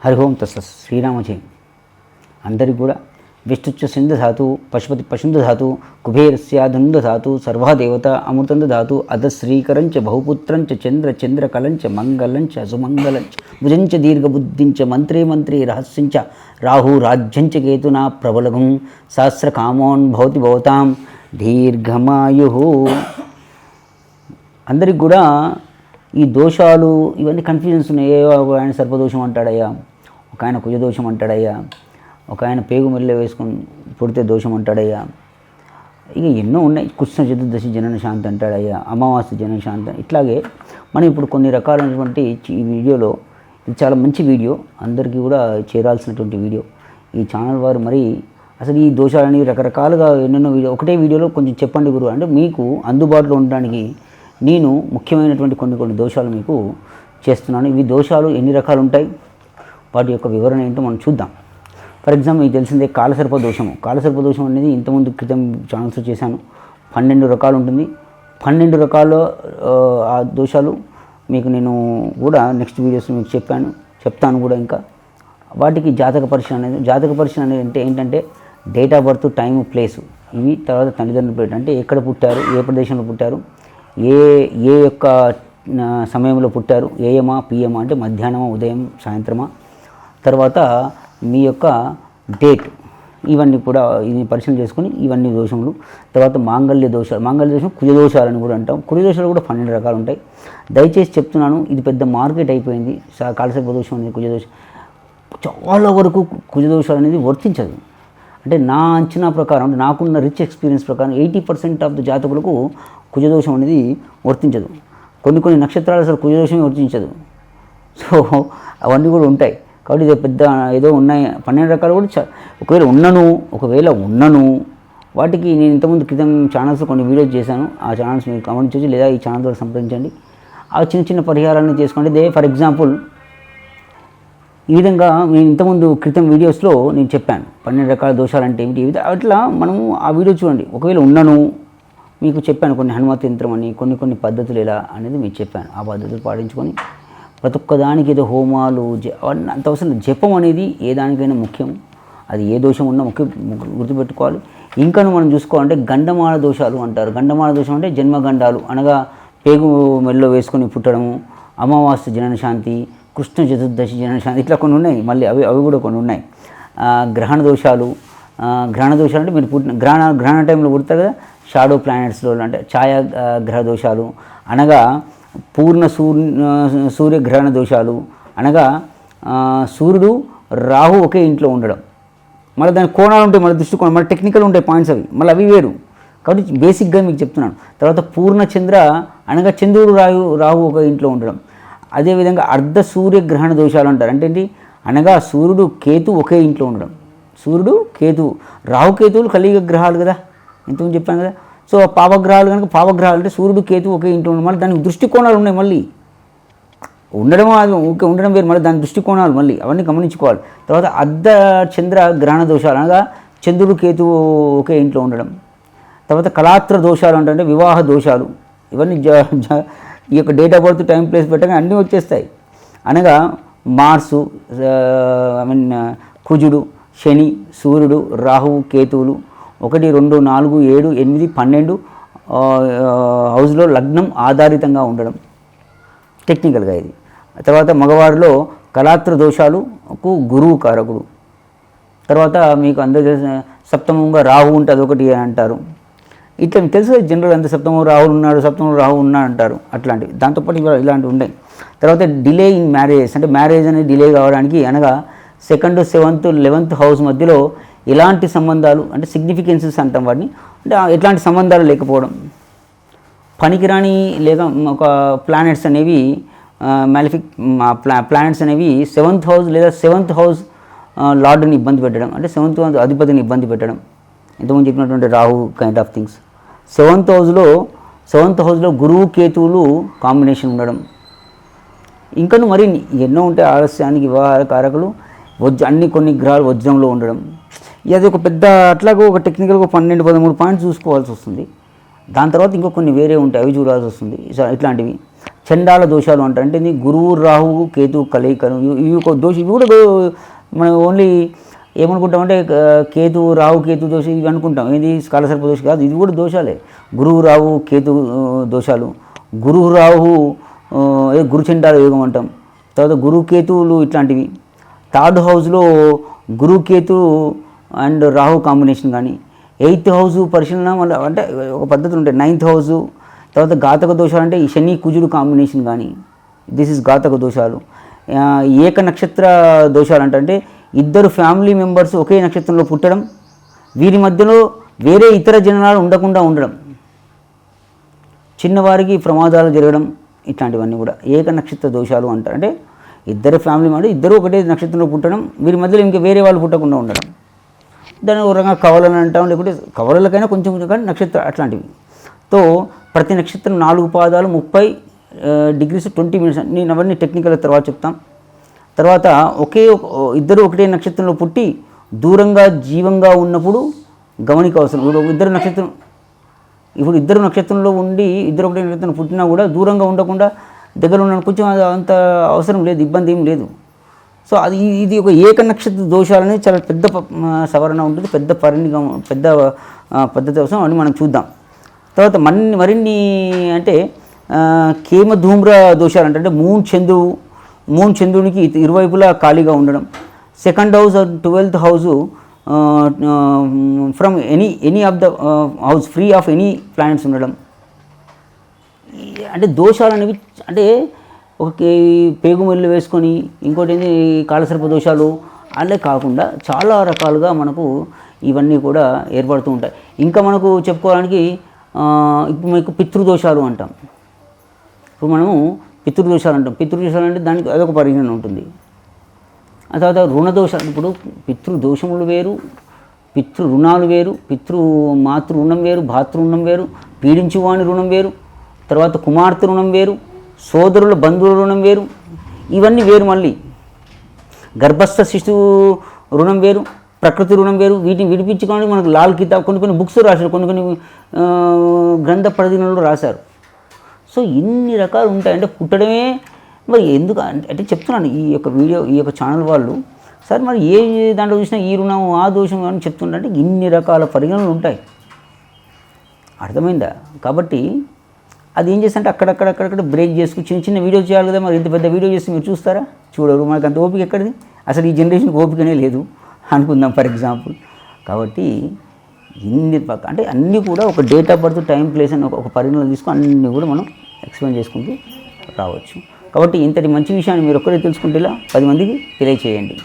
హరి ఓం తస్సత్ శ్రీరామజయం. అందరికి కూడా విష్ణుచ్చ సింధ ధాతు పశుపతి పశుంధ ధాతు కుబేరస్యాధుంధ ధాతు సర్వాదేవత అమృతంధ ధాతు అధశ్రీకరంచ బహుపుత్రంచ చంద్ర చంద్రకలంచ మంగళంచ సుమంగళంచ భుజంచ దీర్ఘబుద్ధించ మంత్రే మంత్రే రహస్యంచ రాహు రాజ్యంచ కేతునా ప్రబలగం సహస్రకామోన్ భవతి భవతాం దీర్ఘమాయు. అందరికి కూడా ఈ దోషాలు ఇవన్నీ కన్ఫ్యూజన్స్ ఉన్నాయి. ఒక ఆయన సర్పదోషం అంటాడయ్యా, ఒక ఆయన కుజదోషం అంటాడయ్యా, ఒక ఆయన పేగు మెల్ల వేసుకొని పుడితే దోషం అంటాడయ్యా, ఇక ఎన్నో ఉన్నాయి. కృష్ణ చతుర్దశి జనన శాంతి అంటాడయ్యా, అమావాస్య జనన శాంతి. ఇట్లాగే మనం ఇప్పుడు కొన్ని రకాలైనటువంటి ఈ వీడియోలో, ఇది చాలా మంచి వీడియో, అందరికీ కూడా చేరాల్సినటువంటి వీడియో. ఈ ఛానల్ వారు మరి అసలు ఈ దోషాలని రకరకాలుగా ఎన్నెన్నో వీడియో, ఒకటే వీడియోలో కొంచెం చెప్పండి గురువు అంటే మీకు అందుబాటులో ఉండడానికి నేను ముఖ్యమైనటువంటి కొన్ని దోషాలు మీకు చేస్తున్నాను. ఇవి దోషాలు ఎన్ని రకాలు ఉంటాయి, వాటి యొక్క వివరణ ఏంటో మనం చూద్దాం. ఫర్ ఎగ్జాంపుల్ మీకు తెలిసిందే కాలసర్ప దోషము. కాలసర్ప దోషం అనేది ఇంతకుముందు క్రితం ఛానల్స్ చేశాను. 12 రకాలు ఉంటుంది. 12 రకాల ఆ దోషాలు మీకు నేను కూడా నెక్స్ట్ వీడియోస్లో మీకు చెప్తాను కూడా. ఇంకా వాటికి జాతక పరిశీలన అనేది అంటే ఏంటంటే date of birth, time, place, ఇవి. తర్వాత తల్లిదండ్రుల పేరు అంటే ఎక్కడ పుట్టారు, ఏ ప్రదేశంలో పుట్టారు, ఏ యొక్క సమయంలో పుట్టారు, ఏఎమా పిఎమా అంటే మధ్యాహ్నమా ఉదయం సాయంత్రమా, తర్వాత మీ యొక్క డేట్, ఇవన్నీ కూడా ఇది పరిశీలన చేసుకొని ఇవన్నీ దోషములు. తర్వాత మాంగళ్య దోషం కుజ దోషాలని కూడా అంటాం. కుజ దోషాలు కూడా 12 రకాలు ఉంటాయి. దయచేసి చెప్తున్నాను, ఇది పెద్ద మార్కెట్ అయిపోయింది. కాలసర్ప దోషం అనేది, కుజ దోషం చాలా వరకు కుజ దోషాలు అనేది వర్తించదు. అంటే నా అంచనా ప్రకారం, అంటే నాకున్న రిచ్ ఎక్స్పీరియన్స్ ప్రకారం 80% ఆఫ్ ద జాతకులకు కుజదోషం అనేది వర్తించదు. కొన్ని నక్షత్రాలు అసలు కుజదోషమే వర్తించదు. సో అవన్నీ కూడా ఉంటాయి. కాబట్టి ఇది పెద్ద ఏదో ఉన్నాయి 12 రకాలు కూడా. ఒకవేళ ఉన్నను వాటికి నేను ఇంతకుముందు క్రితం ఛానల్స్లో కొన్ని వీడియోస్ చేశాను. ఆ ఛానల్స్ మీరు గమనించవచ్చు, లేదా ఈ ఛానల్ ద్వారా సంప్రదించండి. ఆ చిన్న పరిహారాలను చేసుకోండి. ఫర్ ఎగ్జాంపుల్ ఈ విధంగా నేను ఇంతకుముందు క్రితం వీడియోస్లో నేను చెప్పాను 12 రకాల దోషాలు అంటే ఏమిటి. అట్లా మనము ఆ వీడియో చూడండి. ఒకవేళ ఉన్నను మీకు చెప్పాను కొన్ని హనుమత్ యంత్రం అని, కొన్ని పద్ధతులు ఎలా అనేది మీకు చెప్పాను. ఆ పద్ధతులు పాటించుకొని ప్రతి ఒక్కదానికి ఏదో హోమాలు అవన్నీ అంత అవసరం. జపం అనేది ఏ దానికైనా ముఖ్యం. అది ఏ దోషం ఉన్నా గుర్తుపెట్టుకోవాలి. ఇంకను మనం చూసుకోవాలంటే గండమాల దోషాలు అంటారు. గండమాల దోషం అంటే జన్మగండాలు అనగా పేగు మెల్లో వేసుకొని పుట్టడము, అమావాస్య జనన శాంతి, కృష్ణ చతుర్దశి జనన శాంతి, ఇట్లా కొన్ని ఉన్నాయి. మళ్ళీ అవి కూడా కొన్ని ఉన్నాయి. గ్రహణ దోషాలు అంటే మీరు పుట్టిన గ్రహణ టైంలో పుడతారు కదా, షాడో ప్లానెట్స్లో అంటే ఛాయా గ్రహ దోషాలు అనగా పూర్ణ సూర్యగ్రహణ దోషాలు అనగా సూర్యుడు రాహు ఒకే ఇంట్లో ఉండడం. మళ్ళీ దాని కోణాలు ఉంటాయి, మళ్ళీ దృష్టికోణం, మళ్ళీ టెక్నికల్ ఉంటాయి పాయింట్స్, అవి వేరు. కాబట్టి బేసిక్గా మీకు చెప్తున్నాను. తర్వాత పూర్ణ చంద్ర అనగా చంద్రుడు రాహు ఒక ఇంట్లో ఉండడం. అదేవిధంగా అర్ధ సూర్యగ్రహణ దోషాలు అంటారు. అంటే ఏంటి అనగా సూర్యుడు కేతు ఒకే ఇంట్లో ఉండడం. సూర్యుడు కేతు, రాహుకేతువులు కలిగ గ్రహాలు కదా, ఇంతకుముందు చెప్పాను కదా. సో పాపగ్రహాలు కనుక, పాపగ్రహాలు అంటే సూర్యుడు కేతు ఒకే ఇంట్లో ఉండడం. మళ్ళీ దానికి దృష్టికోణాలు ఉన్నాయి. మళ్ళీ ఉండడం అది ఓకే, ఉండడం వేరు, మళ్ళీ దాని దృష్టికోణాలు మళ్ళీ అవన్నీ గమనించుకోవాలి. తర్వాత అర్ధ చంద్ర గ్రహణ దోషాలు అనగా చంద్రుడు కేతు ఒకే ఇంట్లో ఉండడం. తర్వాత కళాత్ర దోషాలు అంటే వివాహ దోషాలు. ఇవన్నీ ఈ యొక్క date of birth, time, place పెట్టగా అన్నీ వచ్చేస్తాయి. అనగా మార్సు, కుజుడు, శని, సూర్యుడు, రాహువు, కేతువులు 1, 2, 4, 7, 8, 12 హౌస్లో లగ్నం ఆధారితంగా ఉండడం టెక్నికల్గా ఇది. తర్వాత మగవారిలో కళాత్ర దోషాలకు గురువు కారకుడు. తర్వాత మీకు అందరూ తెలిసిన సప్తమంగా రాహు ఉంటుంది, అదొకటి అంటారు. ఇట్లా మీకు తెలుసు జనరల్ అంత సప్తమంలో రాహు ఉన్నాడు అంటారు. అట్లాంటివి దాంతోపాటు ఇలాంటివి ఉన్నాయి. తర్వాత డిలే ఇన్ మ్యారేజెస్ అంటే మ్యారేజ్ అనేది డిలే కావడానికి అనగా 2nd, 7th, 11th హౌస్ మధ్యలో ఎలాంటి సంబంధాలు అంటే సిగ్నిఫికెన్సెస్ అంటాం వాటిని, అంటే ఎట్లాంటి సంబంధాలు లేకపోవడం, పనికిరాని లేక ఒక ప్లానెట్స్ అనేవి ప్లానెట్స్ అనేవి 7th హౌస్ లేదా 7th హౌస్ లార్డ్ని ఇబ్బంది పెట్టడం, అంటే 7th హౌస్ అధిపతిని ఇబ్బంది పెట్టడం. ఇంతకుముందు చెప్పినటువంటి Rahu kind of things. 7th హౌస్లో గురువు కేతువులు కాంబినేషన్ ఉండడం. ఇంకను మరి ఎన్నో ఉంటాయి. ఆలస్యానికి వివాహాల కారకులు కొన్ని గ్రహాలు వజ్రంలో ఉండడం. అది ఒక పెద్ద అట్లాగో ఒక టెక్నికల్గా 12, 13 పాయింట్స్ చూసుకోవాల్సి వస్తుంది. దాని తర్వాత ఇంకో కొన్ని వేరే ఉంటాయి, అవి చూడాల్సి వస్తుంది. ఇట్లాంటివి చండాల దోషాలు అంటారు. అంటే ఇది గురువు రాహువు కేతు కలయికను ఇవి ఒక దోషం. ఇవి కూడా మనం ఓన్లీ ఏమనుకుంటామంటే కేతు రాహు కేతు దోషం ఇవి అనుకుంటాం. ఏది కాలసర్ప దోషం కాదు, ఇది కూడా దోషాలే. గురువు రాహు కేతు దోషాలు, గురువు రాహు గురుచండాల యోగం అంటాం. తర్వాత గురువు కేతువులు ఇట్లాంటివి. థర్డ్ హౌస్లో గురువు కేతు అండ్ రాహు కాంబినేషన్ కానీ, 8th హౌస్ పరిశీలన వల్ల అంటే ఒక పద్ధతులు ఉంటాయి. 9th హౌస్, తర్వాత ఘాతక దోషాలు అంటే ఈ శని కుజుడు కాంబినేషన్ కానీ, దిస్ ఇస్ ఘాతక దోషాలు. ఏక నక్షత్ర దోషాలు అంటే ఇద్దరు ఫ్యామిలీ మెంబర్స్ ఒకే నక్షత్రంలో పుట్టడం, వీరి మధ్యలో వేరే ఇతర జనాలు ఉండకుండా ఉండడం, చిన్నవారికి ప్రమాదాలు జరగడం, ఇట్లాంటివన్నీ కూడా ఏక నక్షత్ర దోషాలు అంటారు. అంటే ఇద్దరు ఫ్యామిలీ మెంబర్స్ ఇద్దరు ఒకటే నక్షత్రంలో పుట్టడం, వీరి మధ్యలో ఇంకా వేరే వాళ్ళు పుట్టకుండా ఉండడం, దాన్ని ఒక రకంగా కవలలు అంటాం. లేకుంటే కవలలకైనా కొంచెం కానీ నక్షత్రం అట్లాంటివి. తో ప్రతి నక్షత్రం 4 పాదాలు 30 degrees 20 minutes. నేను అవన్నీ టెక్నికల్ తర్వాత చెప్తాం. తర్వాత ఇద్దరు ఒకటే నక్షత్రంలో పుట్టి దూరంగా జీవంగా ఉన్నప్పుడు గమనిక అవసరం. ఇప్పుడు ఇద్దరు నక్షత్రంలో ఉండి ఇద్దరు ఒకటే నక్షత్రం పుట్టినా కూడా దూరంగా ఉండకుండా దగ్గర ఉన్న కొంచెం అంత అవసరం లేదు, ఇబ్బంది ఏం లేదు. సో ఇది ఒక ఏక నక్షత్ర దోషాలని చాలా పెద్ద సవరణ ఉంటుంది, పెద్ద పద్ధతి అవసరం అని మనం చూద్దాం. తర్వాత మరిన్ని అంటే కేమ ధూమ్ర దోషాలు అంటే మూన్ చంద్రునికి ఇరువైపులా ఖాళీగా ఉండడం. 2nd house 12th house from any of the house free of any planets ఉండడం. అంటే దోషాలు అనేవి అంటే ఒక పేగుమెల్లు వేసుకొని ఇంకోటి ఏంటి కాలసర్ప దోషాలు అలా కాకుండా చాలా రకాలుగా మనకు ఇవన్నీ కూడా ఏర్పడుతూ ఉంటాయి. ఇంకా మనకు చెప్పుకోవడానికి ఇప్పుడు మనకు పితృదోషాలు అంటాం. ఇప్పుడు మనము పితృదోషాలు అంటాం. పితృదోషాలు అంటే దానికి అదొక పరిగణన ఉంటుంది. ఆ తర్వాత రుణదోషాలు. ఇప్పుడు పితృదోషములు వేరు, పితృ రుణాలు వేరు, మాతృ రుణం వేరు, భాతృ రుణం వేరు, పీడించువాని రుణం వేరు, తర్వాత కుమార్తె రుణం వేరు, సోదరుల బంధువుల రుణం వేరు, ఇవన్నీ వేరు. మళ్ళీ గర్భస్థ శిశువు రుణం వేరు, ప్రకృతి రుణం వేరు. వీటిని విడిపించుకోవడానికి మనకు లాల్ కితాబ్ కొన్ని బుక్స్ రాశారు, కొన్ని గ్రంథ పరిధిలో రాశారు. సో ఇన్ని రకాలు ఉంటాయి. అంటే పుట్టడమే మరి ఎందుకు అంటే చెప్తున్నాను. ఈ యొక్క ఛానల్ వాళ్ళు సార్ మరి ఏ దాంట్లో చూసినా ఈ రుణం ఆ దోషం అని చెప్తుంటే ఇన్ని రకాల పరిగణనలు ఉంటాయి. అర్థమైందా? కాబట్టి అది ఏం చేస్తుంటే అక్కడక్కడ బ్రేక్ చేసుకుని చిన్న వీడియో చేయాలి కదా. మరి ఇంత పెద్ద వీడియో చేస్తే మీరు చూస్తారా? చూడరు. మనకు అంత ఓపిక ఎక్కడిది? అసలు ఈ జనరేషన్కి ఓపికనే లేదు అనుకుందాం ఫర్ ఎగ్జాంపుల్. కాబట్టి అంటే అన్నీ కూడా ఒక date of birth, time, place అని ఒక పరిగణలో తీసుకుని అన్నీ కూడా మనం ఎక్స్ప్లెయిన్ చేసుకుంటూ రావచ్చు. కాబట్టి ఇంతటి మంచి విషయాన్ని మీరు ఒక్కరే తెలుసుకుంటే ఇలా 10 మందికి తెలియచేయండి.